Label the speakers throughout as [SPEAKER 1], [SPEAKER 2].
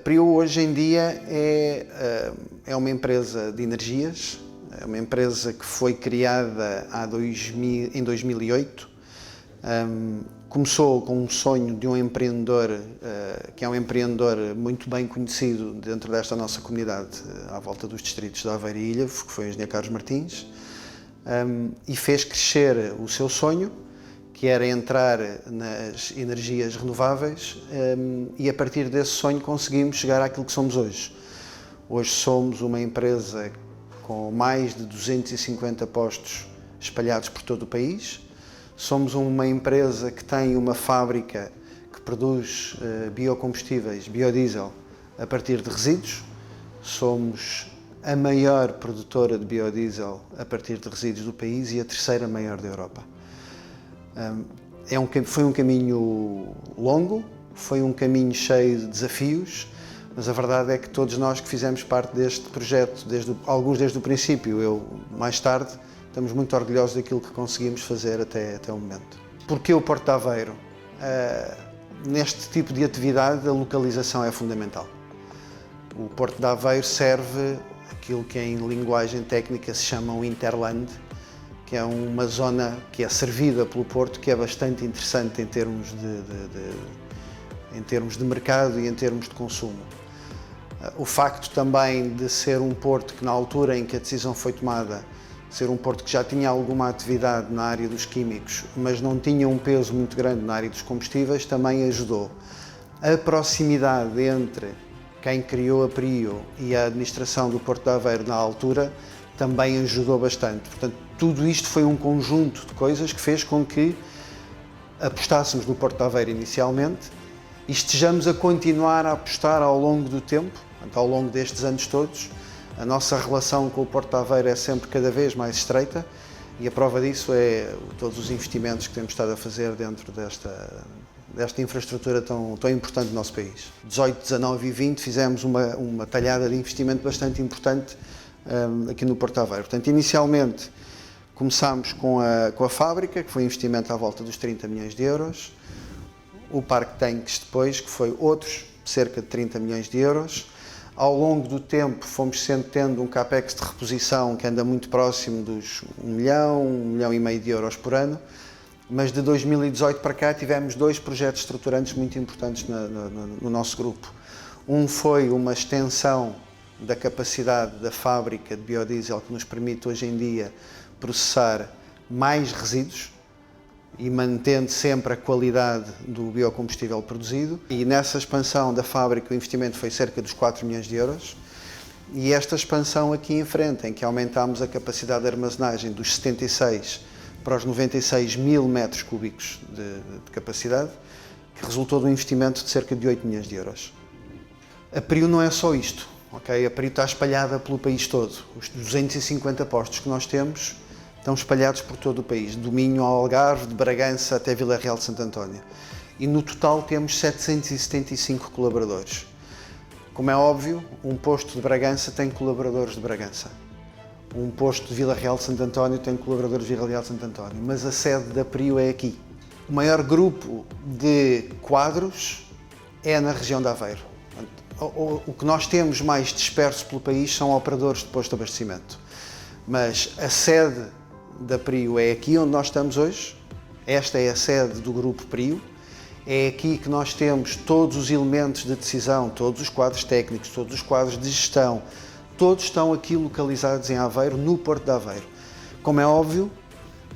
[SPEAKER 1] Prio hoje em dia é uma empresa de energias, é uma empresa que foi criada em 2008. Começou com um sonho de um empreendedor, que é um empreendedor muito bem conhecido dentro desta nossa comunidade, à volta dos distritos de Aveiro e Ilhavo, que foi o engenheiro Carlos Martins, e fez crescer o seu sonho, que era entrar nas energias renováveis, e a partir desse sonho conseguimos chegar àquilo que somos hoje. Hoje somos uma empresa com mais de 250 postos espalhados por todo o país. Somos uma empresa que tem uma fábrica que produz biocombustíveis, biodiesel, a partir de resíduos. Somos a maior produtora de biodiesel a partir de resíduos do país e a terceira maior da Europa. Foi um caminho longo, foi um caminho cheio de desafios, mas a verdade é que todos nós que fizemos parte deste projeto, alguns desde o princípio, eu mais tarde, estamos muito orgulhosos daquilo que conseguimos fazer até o momento. Porquê o Porto de Aveiro? Neste tipo de atividade, a localização é fundamental. O Porto de Aveiro serve aquilo que em linguagem técnica se chama um hinterland, que é uma zona que é servida pelo Porto, que é bastante interessante em termos de mercado e em termos de consumo. O facto também de ser um porto que, na altura em que a decisão foi tomada, ser um porto que já tinha alguma atividade na área dos químicos, mas não tinha um peso muito grande na área dos combustíveis, também ajudou. A proximidade entre quem criou a Prio e a administração do Porto de Aveiro na altura também ajudou bastante. Portanto, tudo isto foi um conjunto de coisas que fez com que apostássemos no Porto de Aveiro inicialmente e estejamos a continuar a apostar ao longo do tempo, portanto, ao longo destes anos todos. A nossa relação com o Porto de Aveiro é sempre cada vez mais estreita e a prova disso é todos os investimentos que temos estado a fazer dentro desta infraestrutura tão importante do nosso país. 18, 19 e 20 fizemos uma talhada de investimento bastante importante aqui no Porto de Aveiro. Portanto, inicialmente começámos com a fábrica, que foi um investimento à volta dos 30 milhões de euros. O parque de tanques depois, que foi outros cerca de 30 milhões de euros. Ao longo do tempo fomos sempre tendo um capex de reposição que anda muito próximo dos 1 milhão e meio de euros por ano, mas de 2018 para cá tivemos dois projetos estruturantes muito importantes no nosso grupo. Um foi uma extensão da capacidade da fábrica de biodiesel que nos permite hoje em dia processar mais resíduos e mantendo sempre a qualidade do biocombustível produzido. E nessa expansão da fábrica o investimento foi cerca dos 4 milhões de euros. E esta expansão aqui em frente, em que aumentámos a capacidade de armazenagem dos 76 para os 96 mil metros cúbicos de capacidade, que resultou de um investimento de cerca de 8 milhões de euros. A Prio não é só isto, ok? A Prio está espalhada pelo país todo. Os 250 postos que nós temos estão espalhados por todo o país, do Minho ao Algarve, de Bragança até Vila Real de Santo António. E no total temos 775 colaboradores. Como é óbvio, um posto de Bragança tem colaboradores de Bragança. Um posto de Vila Real de Santo António tem colaboradores de Vila Real de Santo António, mas a sede da Prio é aqui. O maior grupo de quadros é na região de Aveiro. O que nós temos mais disperso pelo país são operadores de posto de abastecimento. Mas a sede da Prio é aqui onde nós estamos hoje. Esta é a sede do grupo Prio. É aqui que nós temos todos os elementos de decisão, todos os quadros técnicos, todos os quadros de gestão, todos estão aqui localizados em Aveiro, no Porto de Aveiro. Como é óbvio,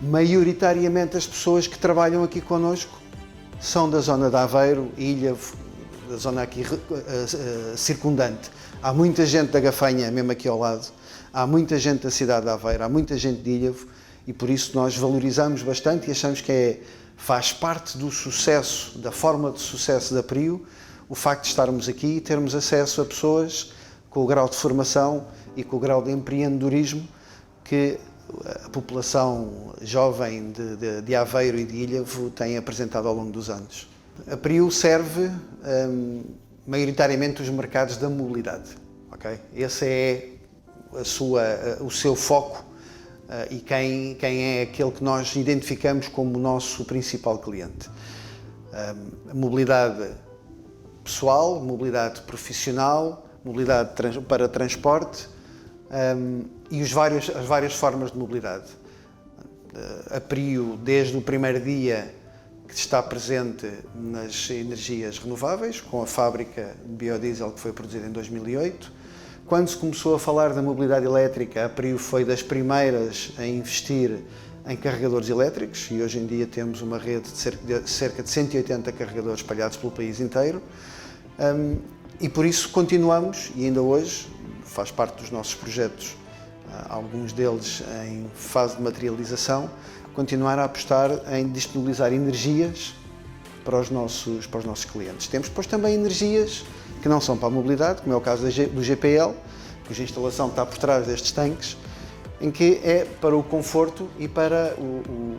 [SPEAKER 1] maioritariamente as pessoas que trabalham aqui connosco são da zona de Aveiro, Ilhavo, da zona aqui circundante. Há muita gente da Gafanha, mesmo aqui ao lado, há muita gente da cidade de Aveiro, há muita gente de Ilhavo e por isso nós valorizamos bastante e achamos que faz parte do sucesso, da forma de sucesso da Prio, o facto de estarmos aqui e termos acesso a pessoas com o grau de formação e com o grau de empreendedorismo que a população jovem de Aveiro e de Ilhavo tem apresentado ao longo dos anos. A Prio serve maioritariamente os mercados da mobilidade. Okay? Esse é o seu foco e quem é aquele que nós identificamos como o nosso principal cliente. A mobilidade pessoal, mobilidade profissional, mobilidade para transporte e as várias formas de mobilidade. A Prio, desde o primeiro dia, que está presente nas energias renováveis, com a fábrica de biodiesel que foi produzida em 2008. Quando se começou a falar da mobilidade elétrica, a Prio foi das primeiras a investir em carregadores elétricos e hoje em dia temos uma rede de cerca de 180 carregadores espalhados pelo país inteiro. E por isso continuamos, e ainda hoje faz parte dos nossos projetos, alguns deles em fase de materialização, continuar a apostar em disponibilizar energias para os nossos clientes. Temos depois também energias que não são para a mobilidade, como é o caso do GPL, cuja instalação está por trás destes tanques, em que é para o conforto e para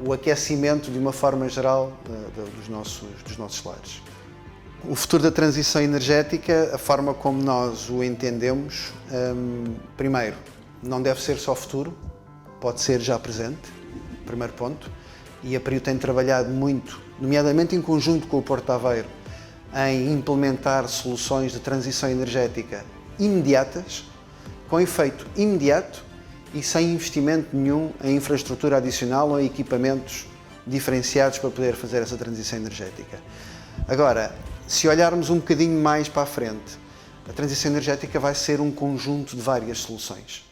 [SPEAKER 1] o aquecimento de uma forma geral dos nossos lares. O futuro da transição energética, a forma como nós o entendemos, primeiro, não deve ser só futuro, pode ser já presente, primeiro ponto, e a Prio tem trabalhado muito, nomeadamente em conjunto com o Porto de Aveiro, em implementar soluções de transição energética imediatas, com efeito imediato e sem investimento nenhum em infraestrutura adicional ou em equipamentos diferenciados para poder fazer essa transição energética. Agora, se olharmos um bocadinho mais para a frente, a transição energética vai ser um conjunto de várias soluções.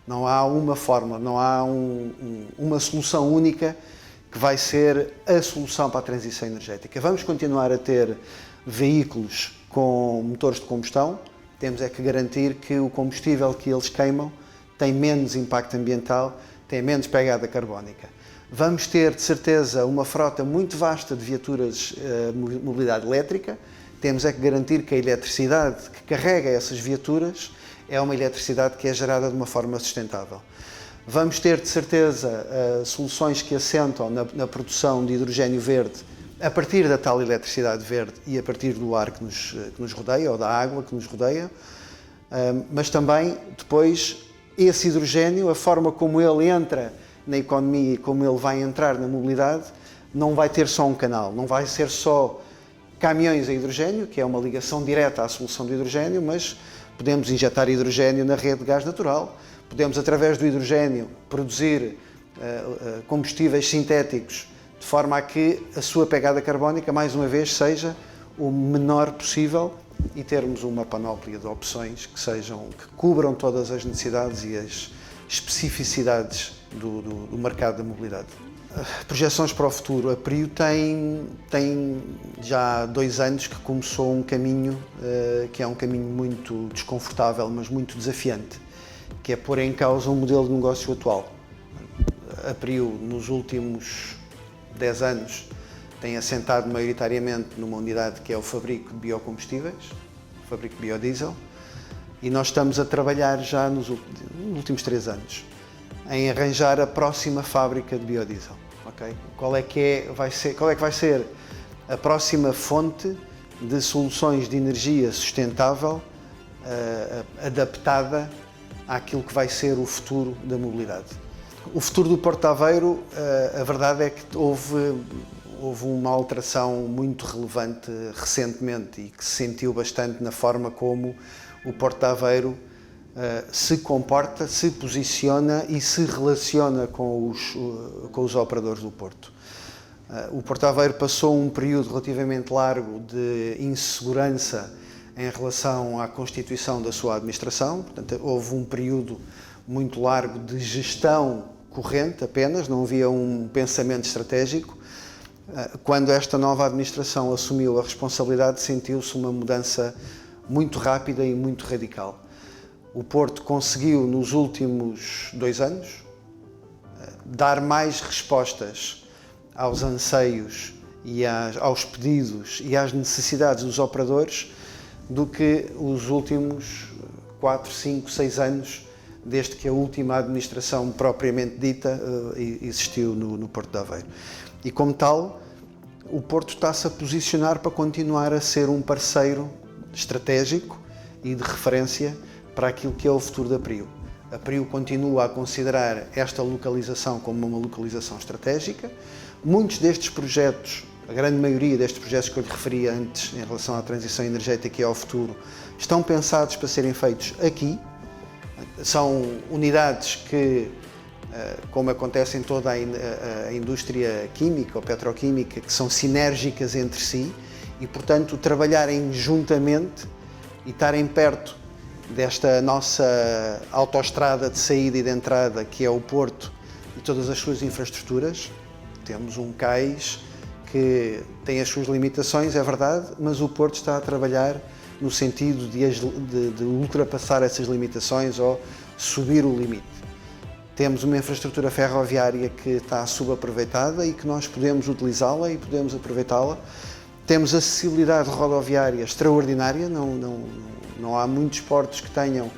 [SPEAKER 1] Não há uma fórmula, não há uma solução única que vai ser a solução para a transição energética. Vamos continuar a ter veículos com motores de combustão, temos é que garantir que o combustível que eles queimam tem menos impacto ambiental, tem menos pegada carbónica. Vamos ter, de certeza, uma frota muito vasta de viaturas de mobilidade elétrica, temos é que garantir que a eletricidade que carrega essas viaturas é uma eletricidade que é gerada de uma forma sustentável. Vamos ter, de certeza, soluções que assentam na produção de hidrogénio verde a partir da tal eletricidade verde e a partir do ar que nos rodeia, ou da água que nos rodeia, mas também, depois, esse hidrogénio, a forma como ele entra na economia e como ele vai entrar na mobilidade, não vai ter só um canal, não vai ser só caminhões a hidrogénio, que é uma ligação direta à solução do hidrogénio, mas podemos injetar hidrogénio na rede de gás natural, podemos, através do hidrogénio, produzir combustíveis sintéticos de forma a que a sua pegada carbónica, mais uma vez, seja o menor possível e termos uma panóplia de opções que cubram todas as necessidades e as especificidades do mercado da mobilidade. Projeções para o futuro. A Prio tem já 2 anos que começou um caminho que é um caminho muito desconfortável, mas muito desafiante, que é pôr em causa um modelo de negócio atual. A Prio, nos últimos 10 anos, tem assentado maioritariamente numa unidade que é o fabrico de biocombustíveis, o fabrico de biodiesel, e nós estamos a trabalhar já nos últimos 3 anos em arranjar a próxima fábrica de biodiesel. Okay? Qual é que vai ser a próxima fonte de soluções de energia sustentável adaptada àquilo que vai ser o futuro da mobilidade? O futuro do Porto de Aveiro, a verdade é que houve uma alteração muito relevante recentemente e que se sentiu bastante na forma como o Porto de Aveiro se comporta, se posiciona e se relaciona com os operadores do Porto. O Porto de Aveiro passou um período relativamente largo de insegurança em relação à constituição da sua administração, portanto, houve um período muito largo de gestão corrente apenas, não havia um pensamento estratégico. Quando esta nova administração assumiu a responsabilidade, sentiu-se uma mudança muito rápida e muito radical. O Porto conseguiu, nos últimos 2 anos, dar mais respostas aos anseios e aos pedidos e às necessidades dos operadores do que os últimos 4, 5, 6 anos, desde que a última administração propriamente dita existiu no Porto de Aveiro. E como tal, o Porto está-se a posicionar para continuar a ser um parceiro estratégico e de referência para aquilo que é o futuro da Prio. A Prio continua a considerar esta localização como uma localização estratégica. Muitos destes projetos a grande maioria destes projetos que eu lhe referi antes em relação à transição energética e ao futuro, estão pensados para serem feitos aqui. São unidades que, como acontece em toda a indústria química ou petroquímica, que são sinérgicas entre si e, portanto, trabalharem juntamente e estarem perto desta nossa autoestrada de saída e de entrada, que é o Porto e todas as suas infraestruturas. Temos um cais que tem as suas limitações, é verdade, mas o Porto está a trabalhar no sentido de ultrapassar essas limitações ou subir o limite. Temos uma infraestrutura ferroviária que está subaproveitada e que nós podemos utilizá-la e podemos aproveitá-la. Temos acessibilidade rodoviária extraordinária, não há muitos portos que tenham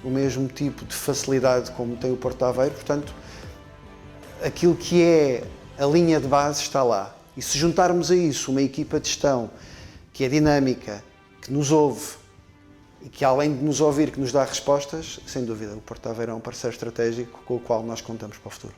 [SPEAKER 1] o mesmo tipo de facilidade como tem o Porto de Aveiro, portanto, aquilo que é a linha de base está lá. E se juntarmos a isso uma equipa de gestão que é dinâmica, que nos ouve e que, além de nos ouvir, que nos dá respostas, sem dúvida, o Porto de Aveiro é um parceiro estratégico com o qual nós contamos para o futuro.